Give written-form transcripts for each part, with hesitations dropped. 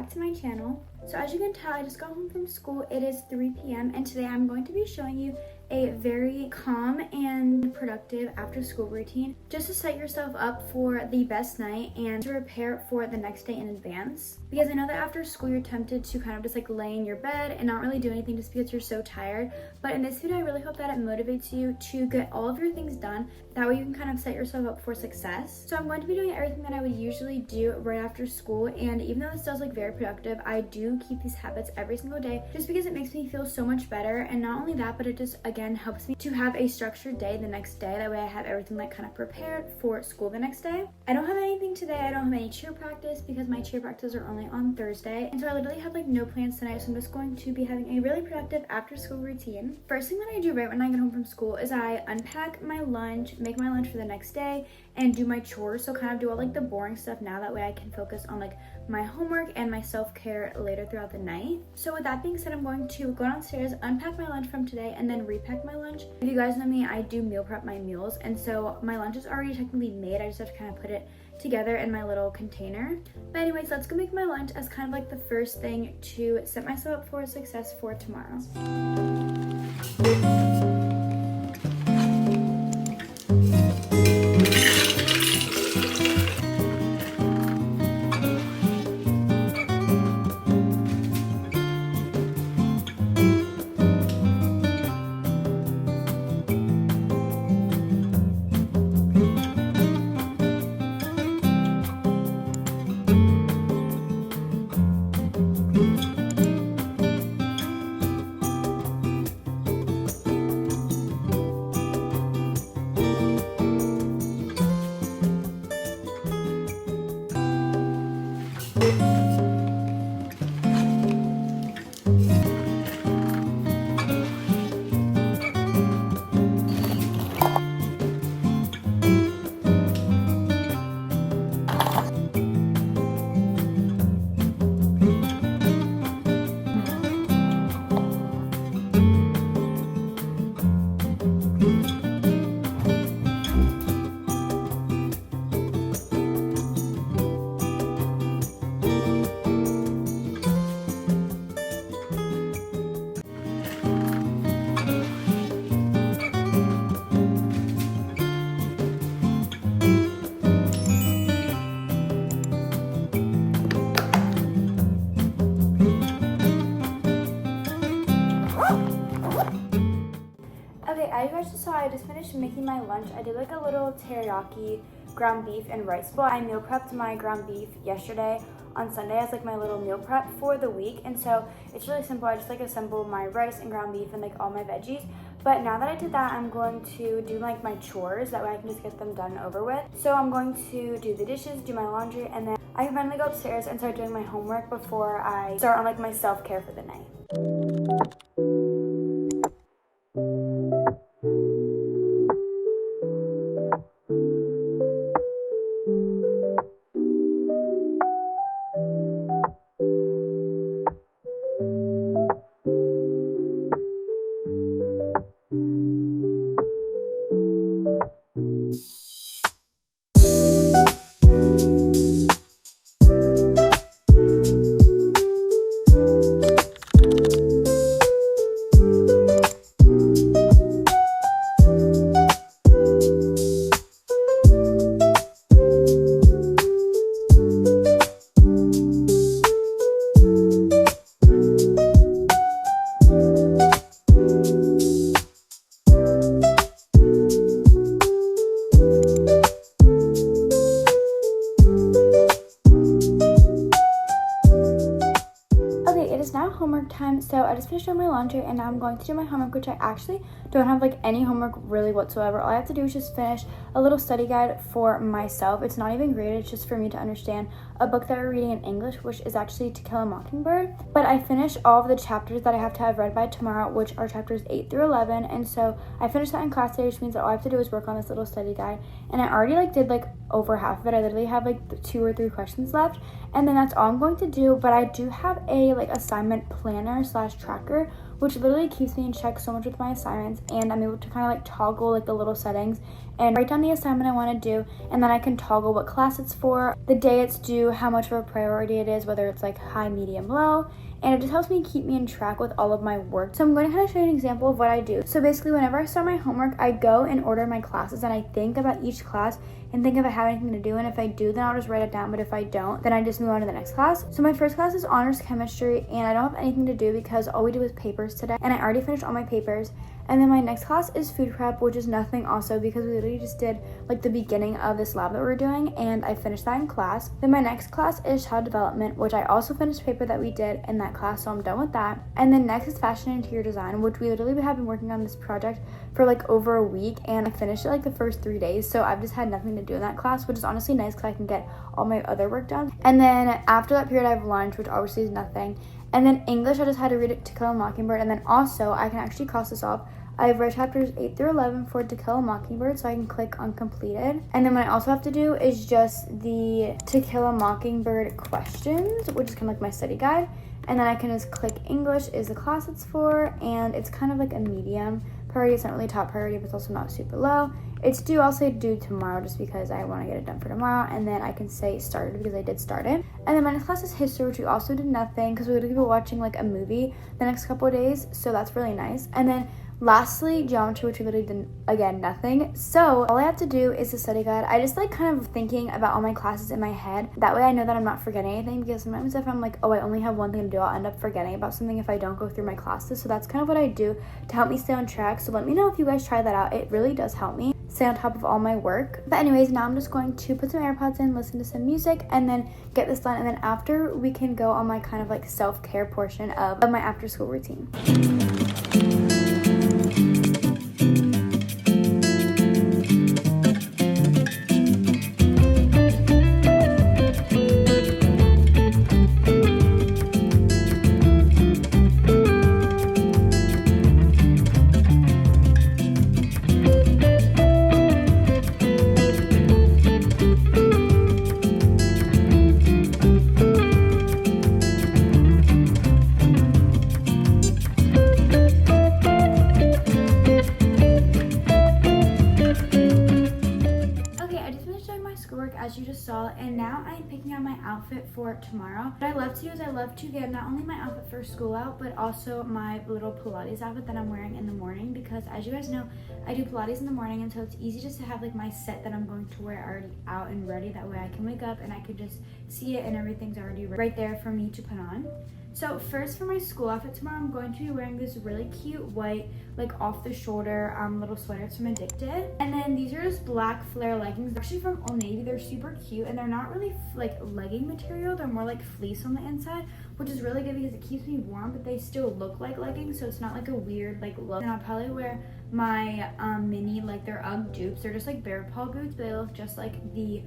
back to my channel. So as you can tell, I just got home from school. It is 3 p.m. and today I'm going to be showing you a very calm and productive after school routine just to set yourself up for the best night and to prepare for the next day in advance. Because I know that after school you're tempted to kind of just like lay in your bed and not really do anything just because you're so tired. But in this video I really hope that it motivates you to get all of your things done. That way you can kind of set yourself up for success. So I'm going to be doing everything that I would usually do right after school, and even though this does look very productive, I do keep these habits every single day just because it makes me feel so much better. And not only that, but it just again helps me to have a structured day the next day. That way I have everything like kind of prepared for school the next day. I don't have anything today. I don't have any cheer practice because my cheer practices are only on Thursday, and so I literally have like no plans tonight. So I'm just going to be having a really productive after school routine. First thing that I do right when I get home from school is I unpack my lunch, make my lunch for the next day, and do my chores. So kind of do all like the boring stuff now, that way I can focus on like my homework and my self-care later throughout the night. So with that being said, I'm going to go downstairs, unpack my lunch from today, and then repack my lunch. If you guys know me, I do meal prep my meals, and so my lunch is already technically made. I just have to kind of put it together in my little container. But anyways, let's go make my lunch as kind of like the first thing to set myself up for success for tomorrow. Okay, as you guys just saw, I just finished making my lunch. I did like a little teriyaki ground beef and rice bowl. I meal prepped my ground beef yesterday on Sunday as like my little meal prep for the week, and so it's really simple. I just like assemble my rice and ground beef and like all my veggies. But now that I did that, I'm going to do like my chores. That way I can just get them done and over with. So I'm going to do the dishes, do my laundry, and then I can finally go upstairs and start doing my homework before I start on like my self-care for the night. Now homework time. So I just finished doing my laundry and now I'm going to do my homework, which I actually don't have like any homework really whatsoever. All I have to do is just finish a little study guide for myself. It's not even graded, it's just for me to understand a book that we're reading in English, which is actually To Kill a Mockingbird. But I finished all of the chapters that I have to have read by tomorrow, which are chapters 8 through 11, and so I finished that in class today, which means that all I have to do is work on this little study guide, and I already like did like over half of it. I literally have like 2 or 3 questions left, and then that's all I'm going to do. But I do have a like assignment planner slash tracker, which literally keeps me in check so much with my assignments, and I'm able to kind of like toggle like the little settings and write down the assignment I want to do, and then I can toggle what class it's for, the day it's due, how much of a priority it is, whether it's like high, medium, low, and it just helps me keep me in track with all of my work. So I'm going to kind of show you an example of what I do. So basically, whenever I start my homework, I go and order my classes, and I think about each class and think if I have anything to do, and if I do, then I'll just write it down, but if I don't, then I just move on to the next class. So my first class is honors chemistry, and I don't have anything to do because all we do is papers today, and I already finished all my papers. And then my next class is food prep, which is nothing also because we literally just did like the beginning of this lab that we're doing, and I finished that in class. Then my next class is child development, which I also finished paper that we did in that class, so I'm done with that. And then next is fashion and interior design, which we literally have been working on this project for like over a week, and I finished it like the first 3 days, so I've just had nothing to do in that class, which is honestly nice because I can get all my other work done. And then after that period I have lunch, which obviously is nothing. And then English, I just had to read it To Kill a Mockingbird, and then also I can actually cross this off. I've read chapters 8 through 11 for To Kill a Mockingbird, so I can click on completed. And then what I also have to do is just the To Kill a Mockingbird questions, which is kind of like my study guide. And then I can just click English is the class it's for, and it's kind of like a medium priority. It's not really top priority, but it's also not super low. It's due, I'll say due tomorrow just because I want to get it done for tomorrow, and then I can say started because I did start it. And then my next class is history, which we also did nothing because we're going to be watching like a movie the next couple of days, so that's really nice. And then lastly, geometry, which we literally did, again, nothing. So all I have to do is the study guide. I just like kind of thinking about all my classes in my head. That way I know that I'm not forgetting anything, because sometimes if I'm like, oh, I only have one thing to do, I'll end up forgetting about something if I don't go through my classes. So that's kind of what I do to help me stay on track. So let me know if you guys try that out. It really does help me stay on top of all my work. But anyways, now I'm just going to put some AirPods in, listen to some music, and then get this done. And then after, we can go on my kind of like self-care portion of my after school routine. As you just saw, and now I'm picking out my outfit for tomorrow. What I love to do is I love to get not only my outfit for school out, but also my little Pilates outfit that I'm wearing in the morning, because as you guys know, I do Pilates in the morning, and so it's easy just to have like my set that I'm going to wear already out and ready. That way I can wake up and I can just see it and everything's already right there for me to put on. So first, for my school outfit tomorrow, I'm going to be wearing this really cute white, like off the shoulder little sweaters from Addicted. And then these are just black flare leggings. They're actually from Old Navy. They're super cute, and they're not really like legging material. They're more like fleece on the inside, which is really good because it keeps me warm, but they still look like leggings, so it's not like a weird like look. And I'll probably wear my mini, like they're UGG dupes. They're just like bear paw boots, but they look just like the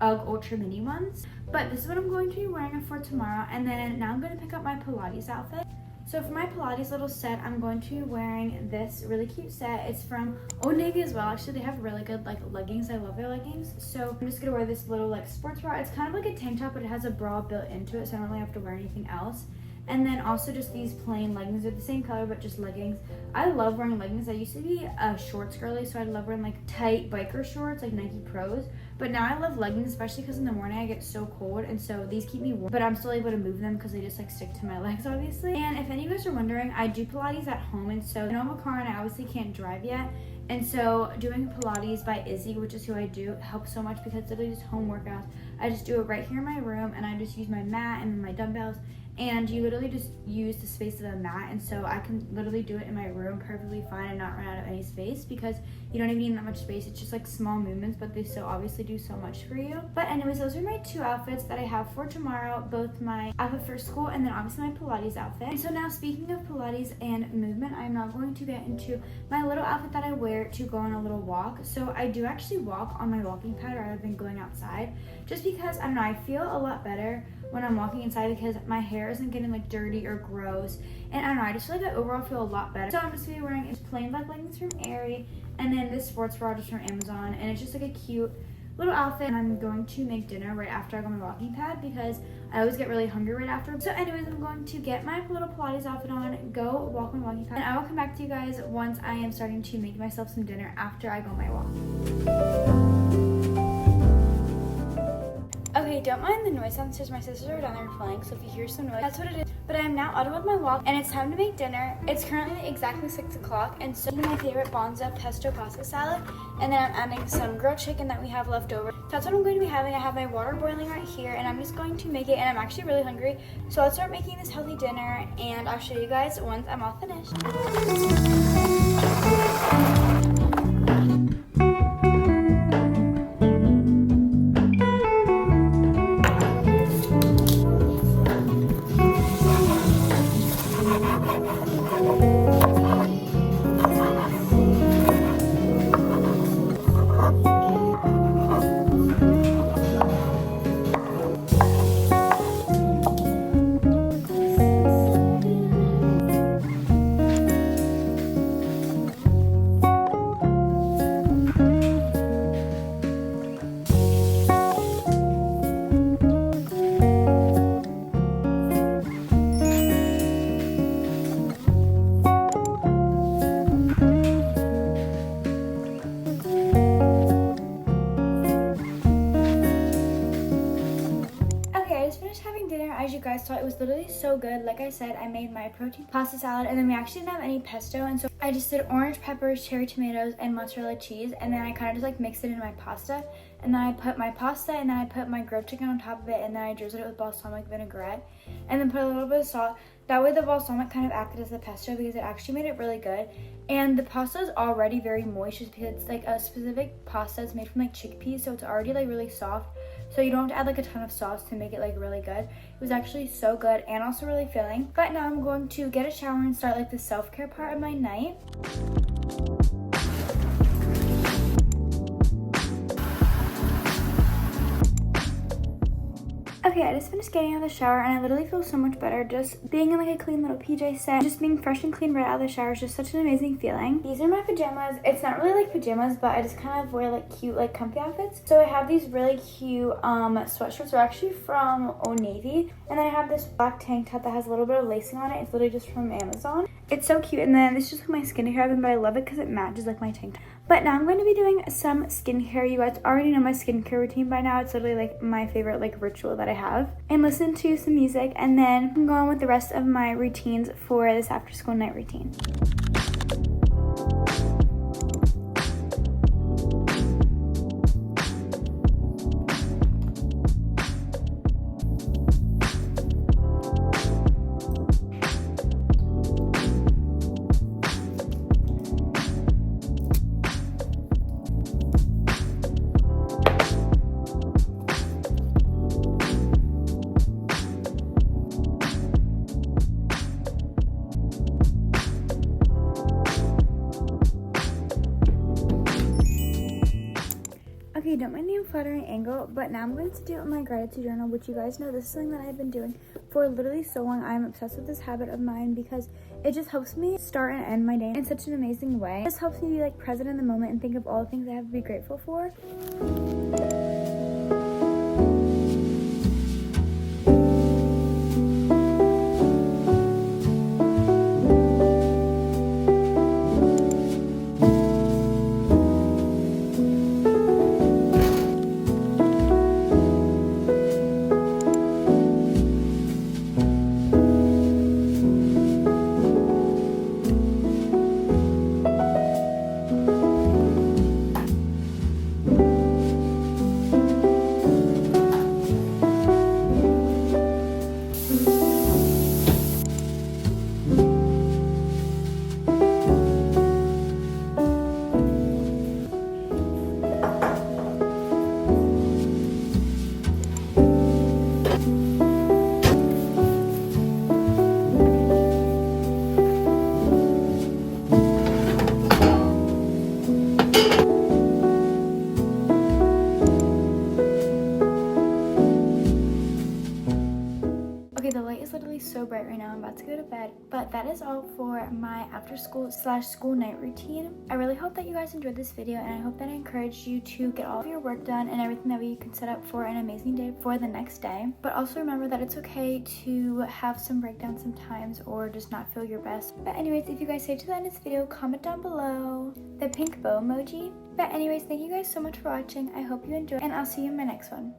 UGG Ultra Mini ones. But this is what I'm going to be wearing for tomorrow. And then now I'm going to pick up my Pilates outfit. So for my Pilates little set, I'm going to be wearing this really cute set. It's from Old Navy as well. Actually, they have really good like leggings. I love their leggings. So I'm just gonna wear this little like sports bra. It's kind of like a tank top, but it has a bra built into it, so I don't really have to wear anything else. And then also just these plain leggings. They're the same color, but just leggings. I love wearing leggings. I used to be a shorts girly, so I love wearing like tight biker shorts, like Nike Pros. But now I love leggings, especially because in the morning I get so cold, and so these keep me warm. But I'm still able to move them because they just like stick to my legs, obviously. And if any of you guys are wondering, I do Pilates at home, and so I don't have a car and I obviously can't drive yet. And so doing Pilates by Izzy, which is who I do, helps so much because it's literally just home workouts. I just do it right here in my room, and I just use my mat and my dumbbells. And you literally just use the space of the mat, and so I can literally do it in my room perfectly fine and not run out of any space, because you don't even need that much space. It's just like small movements, but they still obviously do so much for you. But anyways, those are my two outfits that I have for tomorrow, both my outfit for school and then obviously my Pilates outfit. And so now, speaking of Pilates and movement, I'm now going to get into my little outfit that I wear to go on a little walk. So I do actually walk on my walking pad rather than going outside, just because, I don't know, I feel a lot better when I'm walking inside because my hair isn't getting like dirty or gross, and I don't know, I just feel like I overall feel a lot better. So I'm just gonna be wearing plain black leggings from Aerie, and then this sports bra just from Amazon, and it's just like a cute little outfit, and I'm going to make dinner right after I go on my walking pad because I always get really hungry right after. So anyways, I'm going to get my little Pilates outfit on, go walk my walking pad, and I will come back to you guys once I am starting to make myself some dinner after I go on my walk. Okay, don't mind the noise downstairs. My sisters are down there playing, so if you hear some noise, that's what it is. But I am now out with my walk, and it's time to make dinner. It's currently exactly 6 o'clock, and so my favorite Bonza pesto pasta salad, and then I'm adding some grilled chicken that we have left over. So that's what I'm going to be having. I have my water boiling right here, and I'm just going to make it, and I'm actually really hungry. So I'll start making this healthy dinner, and I'll show you guys once I'm all finished. As you guys saw, it was literally so good. Like I said, I made my protein pasta salad, and then we actually didn't have any pesto, and so I just did orange peppers, cherry tomatoes, and mozzarella cheese, and then I kind of just like mixed it into my pasta, and then I put my pasta, and then I put my grilled chicken on top of it, and then I drizzled it with balsamic vinaigrette, and then put a little bit of salt. That way the balsamic kind of acted as the pesto because it actually made it really good. And the pasta is already very moist just because it's like a specific pasta. It's made from like chickpeas, so it's already like really soft. So you don't have to add like a ton of sauce to make it like really good. It was actually so good and also really filling. But now I'm going to get a shower and start like the self-care part of my night. Okay, I just finished getting out of the shower, and I literally feel so much better just being in like a clean little PJ set. Just being fresh and clean right out of the shower is just such an amazing feeling. These are my pajamas. It's not really like pajamas, but I just kind of wear like cute like comfy outfits. So I have these really cute sweatshirts. They're actually from Old Navy, and then I have this black tank top that has a little bit of lacing on it. It's literally just from Amazon. It's so cute, and then this is just like my skincare, but I love it because it matches like my tank top. But now I'm going to be doing some skincare. You guys already know my skincare routine by now. It's literally like my favorite like ritual that I have. And listen to some music, and then I'm going with the rest of my routines for this after school night routine. Okay, don't mind the unflattering angle, but now I'm going to do my gratitude journal, which you guys know this is something that I've been doing for literally so long. I'm obsessed with this habit of mine because it just helps me start and end my day in such an amazing way. It just helps me be like present in the moment and think of all the things I have to be grateful for. so bright right now. I'm about to go to bed. But that is all for my after school / school night routine. I really hope that you guys enjoyed this video, and I hope that I encouraged you to get all of your work done and everything that we can set up for an amazing day for the next day. But also remember that it's okay to have some breakdowns sometimes or just not feel your best. But anyways, if you guys stayed to the end of this video, comment down below the pink bow emoji. But anyways, thank you guys so much for watching. I hope you enjoyed, and I'll see you in my next one.